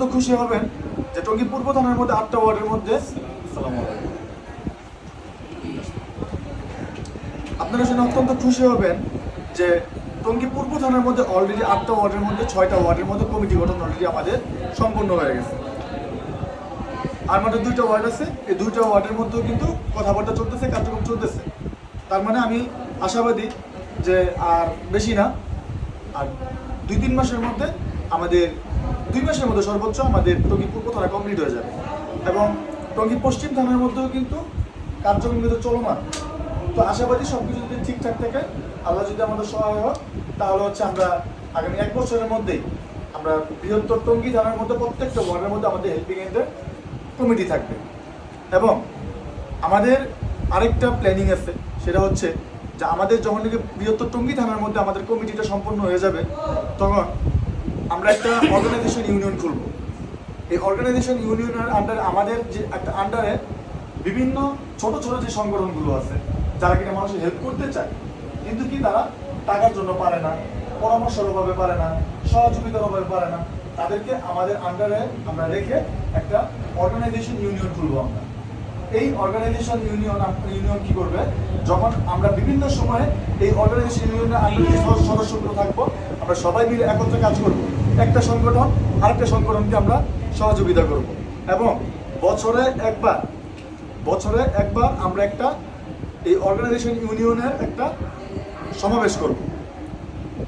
তো খুশি হবেন যে টঙ্গী পূর্ব থানার মধ্যে 8টা ওয়ার্ডের মধ্যে আপনারা শুনে অত্যন্ত খুশি হবেন যে টঙ্গী পূর্ব থানার মধ্যে অলরেডি 8টা ওয়ার্ডের মধ্যে 6টা ওয়ার্ডের মধ্যে কমিটি গঠন অলরেডি আমাদের সম্পন্ন হয়ে গেছে। আর মাত্র 2টা ওয়ার্ড আছে, এই 2টা ওয়ার্ডের মধ্যেও কিন্তু কথাবার্তা চলতেছে, কার্যক্রম চলতেছে। তার মানে আমি আশাবাদী যে আর বেশি না, আর 2-3 মাসের মধ্যে আমাদের 2 মাসের মধ্যে সর্বোচ্চ আমাদের টঙ্গী পূর্ব থানা কমপ্লিট হয়ে যাবে এবং টঙ্গী পশ্চিম থানার মধ্যেও কিন্তু কার্যক্রম কিন্তু চলমান। তো আশাবাদী সব কিছু যদি ঠিকঠাক থাকে, আল্লাহ যদি আমাদের সহায় হয়, তাহলে হচ্ছে আমরা আগামী 1 বছরের মধ্যেই আমরা বৃহত্তর টঙ্গী থানার মধ্যে প্রত্যেকটা ওয়ার্ডের মধ্যে আমাদের হেল্পিং হ্যান্ডের কমিটি থাকবে। এবং আমাদের আরেকটা প্ল্যানিং আছে, সেটা হচ্ছে যে আমাদের যখন থেকে বৃহত্তর টঙ্গী থানার মধ্যে আমাদের কমিটিটা সম্পন্ন হয়ে যাবে, তখন আমরা একটা অর্গানাইজেশন ইউনিয়ন খুলব। এই অর্গানাইজেশন ইউনিয়নের আন্ডারে আমাদের যে একটা আন্ডারে বিভিন্ন ছোট ছোট যে সংগঠনগুলো আছে, যারা কিনা মানুষের হেল্প করতে চায়, কিন্তু কি তারা টাকার জন্য পারে না, পরামর্শের অভাবে পারে না, সহযোগিতার অভাবে পারে না, তাদেরকে আমাদের আন্ডারে আমরা রেখে একটা অর্গানাইজেশন ইউনিয়ন খুলবো আমরা। এই অর্গানাইজেশন ইউনিয়ন কি করবে, যখন আমরা বিভিন্ন সময়ে এই অর্গানাইজেশন ইউনিয়নের আন্ডারে যে সদস্যগুলো থাকবো, আমরা সবাই মিলে একত্রে কাজ করব। একটা সংগঠন আরেকটা সংগঠনকে আমরা সহযোগিতা করব এবং বছরে একবার আমরা একটা এই অর্গানাইজেশন ইউনিয়নের একটা সমাবেশ করব,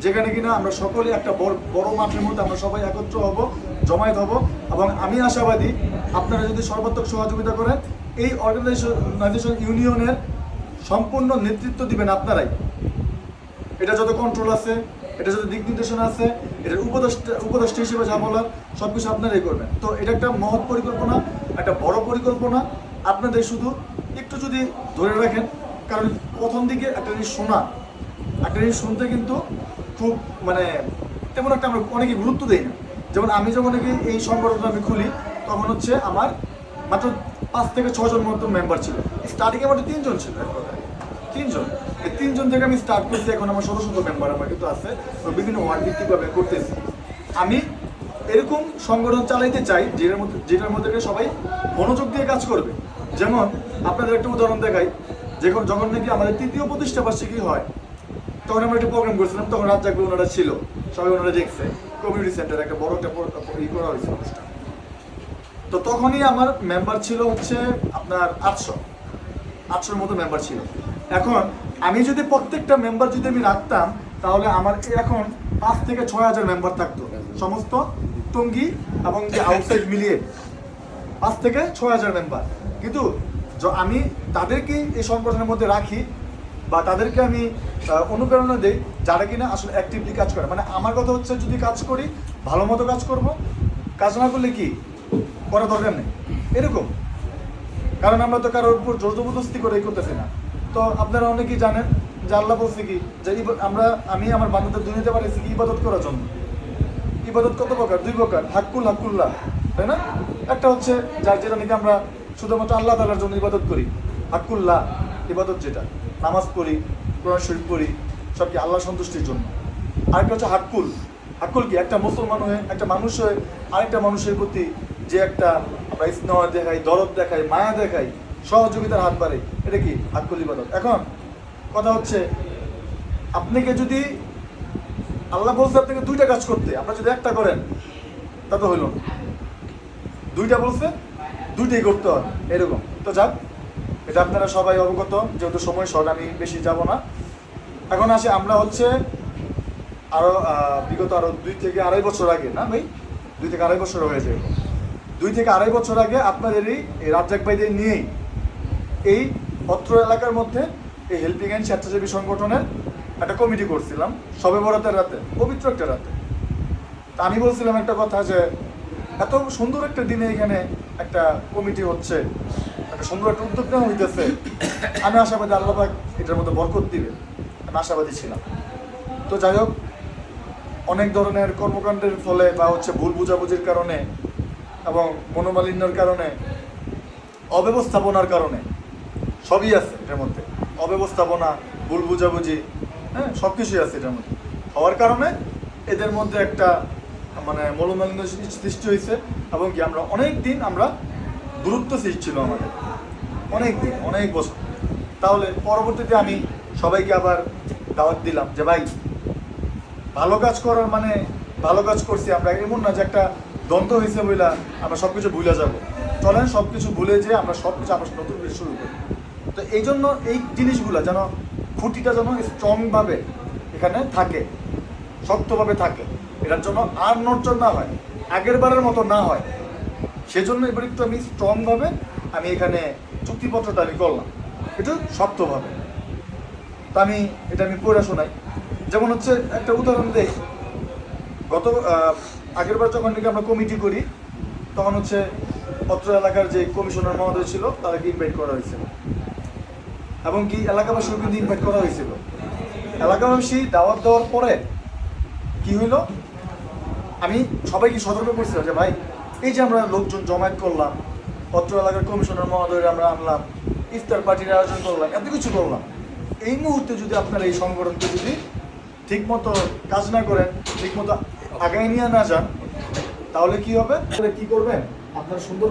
যেখানে কিনা আমরা সকলে একটা বড় মাঠের মধ্যে আমরা সবাই একত্র হব, জমায়েত হব। এবং আমি আশাবাদী আপনারা যদি সর্বাত্মক সহযোগিতা করেন, এই অর্গানাইজেশন ইউনিয়নের সম্পূর্ণ নেতৃত্ব দিবেন আপনারাই। এটা যত কন্ট্রোল আছে, এটা যত দিক নির্দেশনা আছে, এটার উপদেষ্টা হিসেবে যা বলার সব কিছু আপনারাই করবেন। তো এটা একটা মহৎ পরিকল্পনা, একটা বড় পরিকল্পনা। আপনাদের শুধু একটু যদি ধরে রাখেন, কারণ প্রথম দিকে একটা জিনিস শুনতে কিন্তু খুব তেমন একটা আমরা অনেকে গুরুত্ব দিই না। যেমন আমি যখন এই সংগঠনটা আমি খুলি, তখন হচ্ছে আমার মাত্র 5 থেকে 6 জন মতো মেম্বার ছিল। স্টার্টিংয়ে মাত্র 3 জন ছিল, 3 জন। এই 3 জন থেকে আমি স্টার্ট করছি, এখন আমার শত শত মেম্বার আমার কিন্তু আছে, তো বিভিন্ন ওয়ার্ড ভিত্তিকভাবে করতেছি। আমি এরকম সংগঠন চালাইতে চাই যেটার মধ্যে সবাই মনোযোগ দিয়ে কাজ করবে। যেমন আপনাদের একটা উদাহরণ দেখাই, যখন নাকি আমাদের 3য় প্রতিষ্ঠা বার্ষিকী হয়, তখন আমরা একটা প্রোগ্রাম করছিলাম, তখন রাজ্জাক ভাই ওনারা ছিল, সবাই ওনারা দেখছে, কমিউনিটি সেন্টার একটা বড় একটা করা হয়েছে অনুষ্ঠান। তো তখনই আমার মেম্বার ছিল হচ্ছে আপনার 800-র মতো মেম্বার ছিল। এখন আমি যদি প্রত্যেকটা মেম্বার যদি আমি রাখতাম, তাহলে আমার এখন 5 থেকে 6 হাজার মেম্বার থাকতো, সমস্ত টঙ্গী এবং যে আউটসাইড মিলিয়ে 5 থেকে 6 হাজার মেম্বার। কিন্তু আমি তাদেরকে এই সংগঠনের মধ্যে রাখি বা তাদেরকে আমি অনুপ্রেরণা দিই, যারা কিনা আসলে অ্যাক্টিভলি কাজ করে। মানে আমার কথা হচ্ছে, যদি কাজ করি ভালো মতো কাজ করব, কাজ না করলে কি করা দরকার নেই, এরকম। কারণ আমরা তো কারোর উপর জোর জবরদস্তি করে করতেছি না। তো আপনারা অনেকেই জানেন যে আল্লাহ বলছে কি, যে আমি আমার বান্দাদের দুনিয়াতে পাঠিয়েছি কি ইবাদত করার জন্য। ইবাদত কত প্রকার? 2 প্রকার, হাক্কুল্লাহ, তাই না? একটা হচ্ছে যেটা নাকি আমরা শুধুমাত্র আল্লাহ তাআলার জন্য ইবাদত করি, হাক্কুল্লাহ ইবাদত, যেটা নামাজ পড়ি, কোরআন শরীফ পড়ি, সব কি আল্লাহ সন্তুষ্টির জন্য। আরেকটা হচ্ছে হাক্কুল কি, একটা মুসলমান হয়ে, একটা মানুষ হয়ে আরেকটা মানুষের প্রতি যে একটা আমরা স্নেহ দেখাই, দরদ দেখাই, মায়া দেখাই, সহযোগিতার হাত বাড়াই, এটা কি হাক্কুল ইবাদত। এখন কথা হচ্ছে, আপনাকে যদি আল্লাহ বলছে আপনাকে 2টা কাজ করতে, আপনারা যদি একটা করেন তা তো হইল না। 2টা বলছে, 2টাই করতে হয়, এরকম। তো যাক, এটা আপনারা সবাই অবগত, যেহেতু সময় শর্ট, আমি বেশি যাব না। এখন আসি, আমরা হচ্ছে বিগত 2 থেকে আড়াই বছর আগে, না ভাই, 2 থেকে আড়াই বছর হয়ে যায়, 2 থেকে আড়াই বছর আগে আপনাদের এই রাজ্জাক ভাইদের নিয়েই এই অত্র এলাকার মধ্যে এই হেল্পিং হ্যান্ড স্বেচ্ছাসেবী সংগঠনের একটা কমিটি করছিলাম, শবে বরাতের রাতে, পবিত্র একটা রাতে। তা আমি বলছিলাম একটা কথা, যে এত সুন্দর একটা দিনে এখানে একটা কমিটি হচ্ছে, একটা সুন্দর একটা উদ্যোগ নেওয়া হইতেছে, আমি আশাবাদী আল্লাহ পাক এটার মধ্যে বরকত দিবে, আমি আশাবাদী ছিলাম। তো যাই হোক, অনেক ধরনের কর্মকাণ্ডের ফলে বা হচ্ছে ভুল বুঝাবুঝির কারণে এবং মনোমালিন্যের কারণে, অব্যবস্থাপনার কারণে, সবই আছে এটার মধ্যে, অব্যবস্থাপনা, ভুল বুঝাবুঝি, হ্যাঁ, সব কিছুই আছে এটার মধ্যে। হওয়ার কারণে এদের মধ্যে একটা মানে মনোমালিন্য সৃষ্টি হয়েছে, এবং কি আমরা অনেক দিন আমরা দূরত্ব সৃষ্টি ছিল আমাদের, অনেক দিন, অনেক বছর। তাহলে পরবর্তীতে আমি সবাইকে আবার দাওয়াত দিলাম যে ভাই, ভালো কাজ করার মানে ভালো কাজ করছি আমরা, এমন না যে একটা দ্বন্দ্ব হয়েছে বইলা আমরা সব কিছু ভুলে যাবো। চলেন সব কিছু ভুলে যেয়ে আমরা সব কিছু আবার নতুন করে শুরু করি। তো এই জন্য এই জিনিসগুলো যেন, খুঁটিটা যেন স্ট্রংভাবে এখানে থাকে, শক্তভাবে থাকে, এটার জন্য আর নড়চড় না হয়, আগের বারের মতো না হয়, সেজন্য এবার একটু আমি স্ট্রংভাবে আমি এখানে চুক্তিপত্রটা আমি করলাম, একটু শক্তভাবে। তো এটা আমি পড়ে শোনাই। যেমন হচ্ছে একটা উদাহরণ দেই, আগের বার যখন নাকি আমরা কমিটি করি, তখন হচ্ছে অত্র এলাকার যে কমিশনার মহোদয় ছিল তাদেরকে ইনভাইট করা হয়েছিল, এবং কি এলাকাবাসীও কিন্তু ইনভাইট করা হয়েছিল। এলাকাবাসী দাওয়াত দেওয়ার পরে কি হইলো, আমি সবাইকে সতর্ক করছিলাম যে ভাই, এই যে আমরা লোকজন জমায়েত করলাম, অত্র এলাকার কমিশনার মহোদয় আমরা আনলাম, ইফতার পার্টির আয়োজন করলাম, এত কিছু করলাম, এই মুহূর্তে যদি আপনারা এই সংগঠনকে যদি ঠিকমতো কাজ না করেন, ঠিকমতো আগায় নিয়ে না যান, তাহলে কি হবে? কি করবেন? আপনার সুন্দর